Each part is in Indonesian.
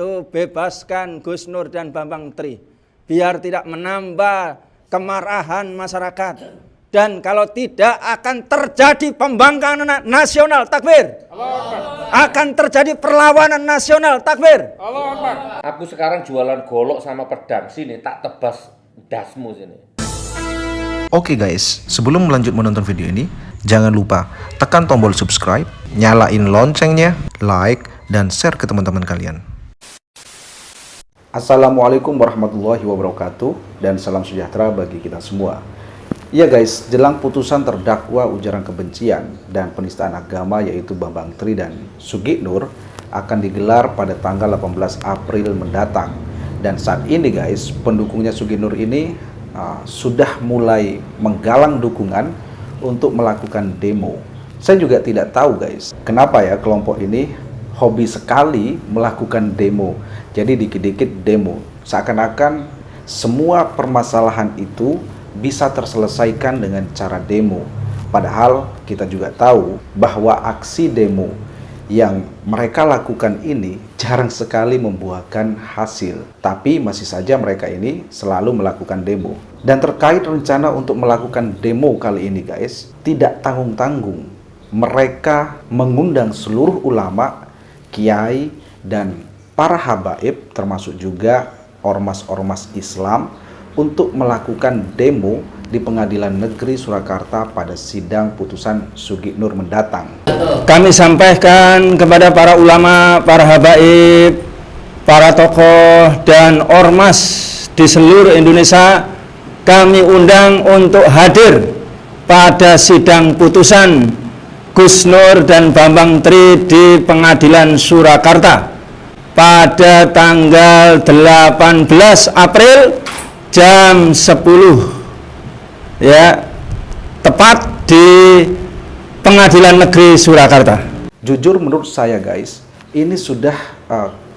Tuh, bebaskan Gus Nur dan Bambang Tri. Biar tidak menambah kemarahan masyarakat. Dan kalau tidak akan terjadi pembangkangan nasional, takbir. Akan terjadi perlawanan nasional, takbir. Aku sekarang jualan golok sama pedang, sini tak tebas dasmu sini. Oke guys, sebelum lanjut menonton video ini, jangan lupa tekan tombol subscribe, nyalain loncengnya, like, dan share ke teman-teman kalian. Assalamualaikum warahmatullahi wabarakatuh, dan salam sejahtera bagi kita semua. Ya guys, jelang putusan terdakwa ujaran kebencian dan penistaan agama yaitu Bambang Tri dan Sugih Nur akan digelar pada tanggal 18 April mendatang. Dan saat ini guys, pendukungnya Sugih Nur ini sudah mulai menggalang dukungan untuk melakukan demo. Saya juga tidak tahu guys, kenapa ya kelompok ini hobi sekali melakukan demo. Jadi dikit-dikit demo, seakan-akan semua permasalahan itu bisa terselesaikan dengan cara demo. Padahal kita juga tahu bahwa aksi demo yang mereka lakukan ini jarang sekali membuahkan hasil. Tapi masih saja mereka ini selalu melakukan demo. Dan terkait rencana untuk melakukan demo kali ini guys, tidak tanggung-tanggung. Mereka mengundang seluruh ulama, kiai, dan para habaib, termasuk juga ormas-ormas Islam, untuk melakukan demo di Pengadilan Negeri Surakarta pada sidang putusan Sugih Nur mendatang. Kami sampaikan kepada para ulama, para habaib, para tokoh, dan ormas di seluruh Indonesia, kami undang untuk hadir pada sidang putusan Gus Nur dan Bambang Tri di Pengadilan Surakarta pada tanggal 18 April jam 10 ya, tepat di Pengadilan Negeri Surakarta. Jujur menurut saya guys, ini sudah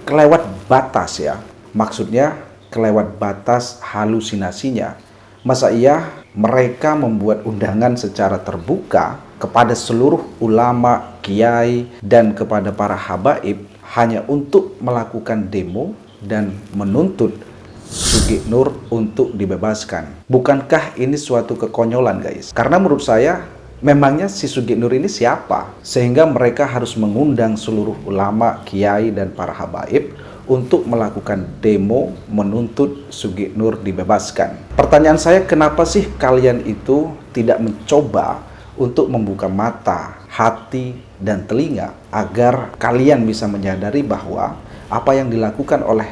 kelewat batas ya. Maksudnya kelewat batas halusinasinya. Masa iya mereka membuat undangan secara terbuka kepada seluruh ulama, kiai, dan kepada para habaib hanya untuk melakukan demo dan menuntut Sugih Nur untuk dibebaskan. Bukankah ini suatu kekonyolan guys? Karena menurut saya, memangnya si Sugih Nur ini siapa? Sehingga mereka harus mengundang seluruh ulama, kiai, dan para habaib untuk melakukan demo menuntut Sugih Nur dibebaskan. Pertanyaan saya, kenapa sih kalian itu tidak mencoba untuk membuka mata, hati, dan telinga agar kalian bisa menyadari bahwa apa yang dilakukan oleh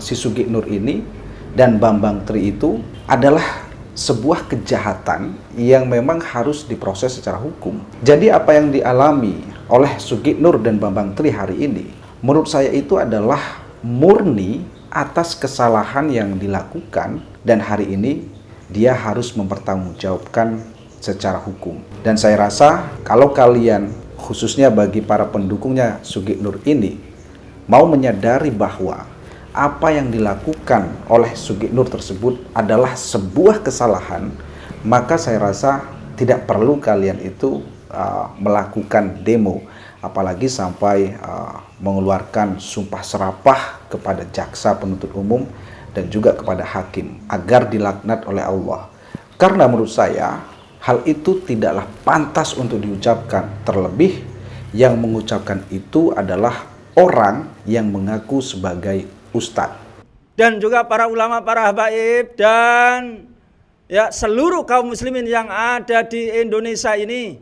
si Sugih Nur ini dan Bambang Tri itu adalah sebuah kejahatan yang memang harus diproses secara hukum. Jadi apa yang dialami oleh Sugih Nur dan Bambang Tri hari ini, menurut saya itu adalah murni atas kesalahan yang dilakukan, dan hari ini dia harus mempertanggungjawabkan secara hukum. Dan saya rasa kalau kalian, khususnya bagi para pendukungnya Sugih Nur ini, mau menyadari bahwa apa yang dilakukan oleh Sugih Nur tersebut adalah sebuah kesalahan, maka saya rasa tidak perlu kalian itu melakukan demo, apalagi sampai mengeluarkan sumpah serapah kepada jaksa penuntut umum dan juga kepada hakim agar dilaknat oleh Allah. Karena menurut saya hal itu tidaklah pantas untuk diucapkan, terlebih yang mengucapkan itu adalah orang yang mengaku sebagai ustadz. Dan juga para ulama, para habaib, dan ya seluruh kaum muslimin yang ada di Indonesia ini,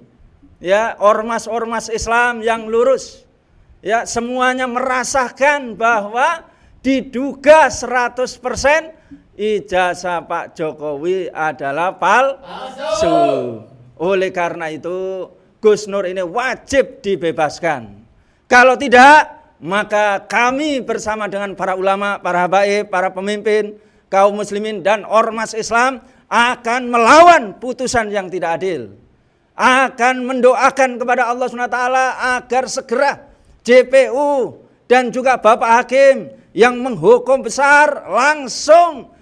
ya ormas-ormas Islam yang lurus, ya semuanya merasakan bahwa diduga 100% ijazah Pak Jokowi adalah palsu. Oleh karena itu Gus Nur ini wajib dibebaskan. Kalau tidak, maka kami bersama dengan para ulama, para habaib, para pemimpin kaum muslimin dan ormas Islam akan melawan putusan yang tidak adil. Akan mendoakan kepada Allah SWT agar segera JPU dan juga Bapak Hakim yang menghukum besar langsung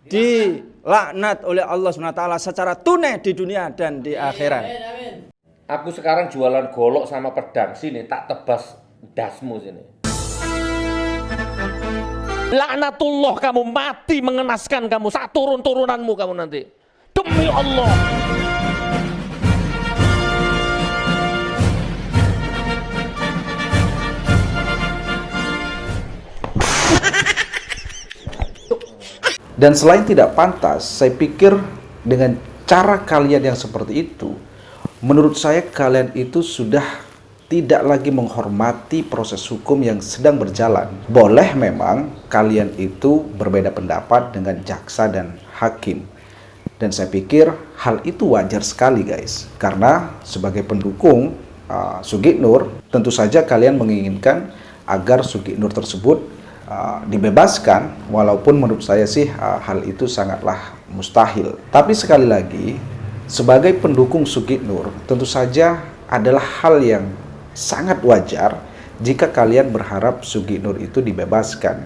dilaknat oleh Allah SWT secara tunai di dunia dan di akhirat. Aku sekarang jualan golok sama pedang, sini tak tebas dasmu sini. Laknatullah, kamu mati mengenaskan kamu, saat turun-turunanmu kamu nanti. Demi Allah. Dan selain tidak pantas, saya pikir dengan cara kalian yang seperti itu, menurut saya kalian itu sudah tidak lagi menghormati proses hukum yang sedang berjalan. Boleh memang kalian itu berbeda pendapat dengan jaksa dan hakim. Dan saya pikir hal itu wajar sekali guys. Karena sebagai pendukung Sugih Nur, tentu saja kalian menginginkan agar Sugih Nur tersebut dibebaskan, walaupun menurut saya sih hal itu sangatlah mustahil. Tapi sekali lagi, sebagai pendukung Sugih Nur, tentu saja adalah hal yang sangat wajar jika kalian berharap Sugih Nur itu dibebaskan.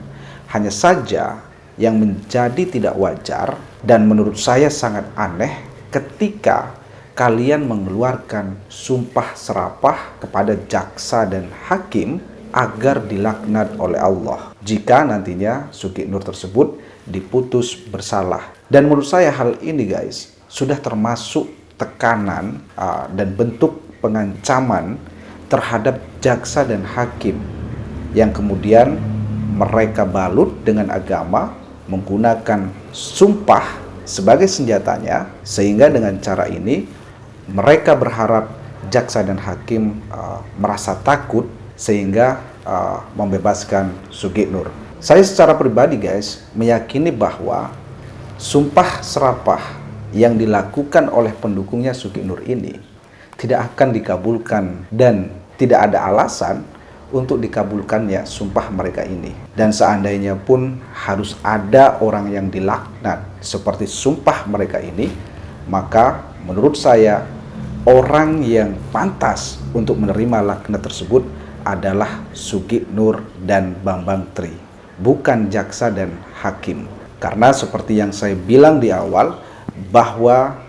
Hanya saja yang menjadi tidak wajar dan menurut saya sangat aneh ketika kalian mengeluarkan sumpah serapah kepada jaksa dan hakim agar dilaknat oleh Allah jika nantinya Sugih Nur tersebut diputus bersalah. Dan menurut saya hal ini guys sudah termasuk tekanan dan bentuk pengancaman terhadap jaksa dan hakim yang kemudian mereka balut dengan agama, menggunakan sumpah sebagai senjatanya, sehingga dengan cara ini mereka berharap jaksa dan hakim merasa takut sehingga membebaskan Sugih Nur. Saya secara pribadi guys meyakini bahwa sumpah serapah yang dilakukan oleh pendukungnya Sugih Nur ini tidak akan dikabulkan dan tidak ada alasan untuk dikabulkannya sumpah mereka ini. Dan seandainya pun harus ada orang yang dilaknat seperti sumpah mereka ini, maka menurut saya orang yang pantas untuk menerima laknat tersebut adalah Sugih Nur dan Bambang Tri, bukan jaksa dan hakim. Karena seperti yang saya bilang di awal, bahwa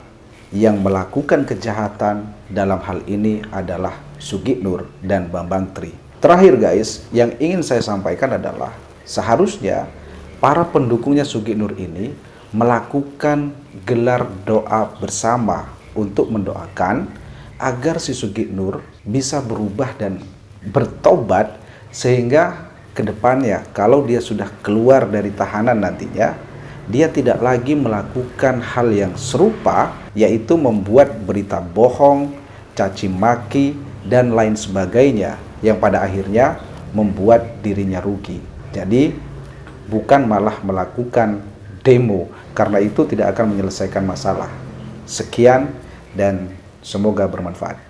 yang melakukan kejahatan dalam hal ini adalah Sugih Nur dan Bambang Tri. Terakhir guys, yang ingin saya sampaikan adalah seharusnya para pendukungnya Sugih Nur ini melakukan gelar doa bersama untuk mendoakan agar si Sugih Nur bisa berubah dan bertobat, sehingga kedepannya kalau dia sudah keluar dari tahanan nantinya, dia tidak lagi melakukan hal yang serupa, yaitu membuat berita bohong, caci maki, dan lain sebagainya yang pada akhirnya membuat dirinya rugi. Jadi bukan malah melakukan demo, karena itu tidak akan menyelesaikan masalah. Sekian dan semoga bermanfaat.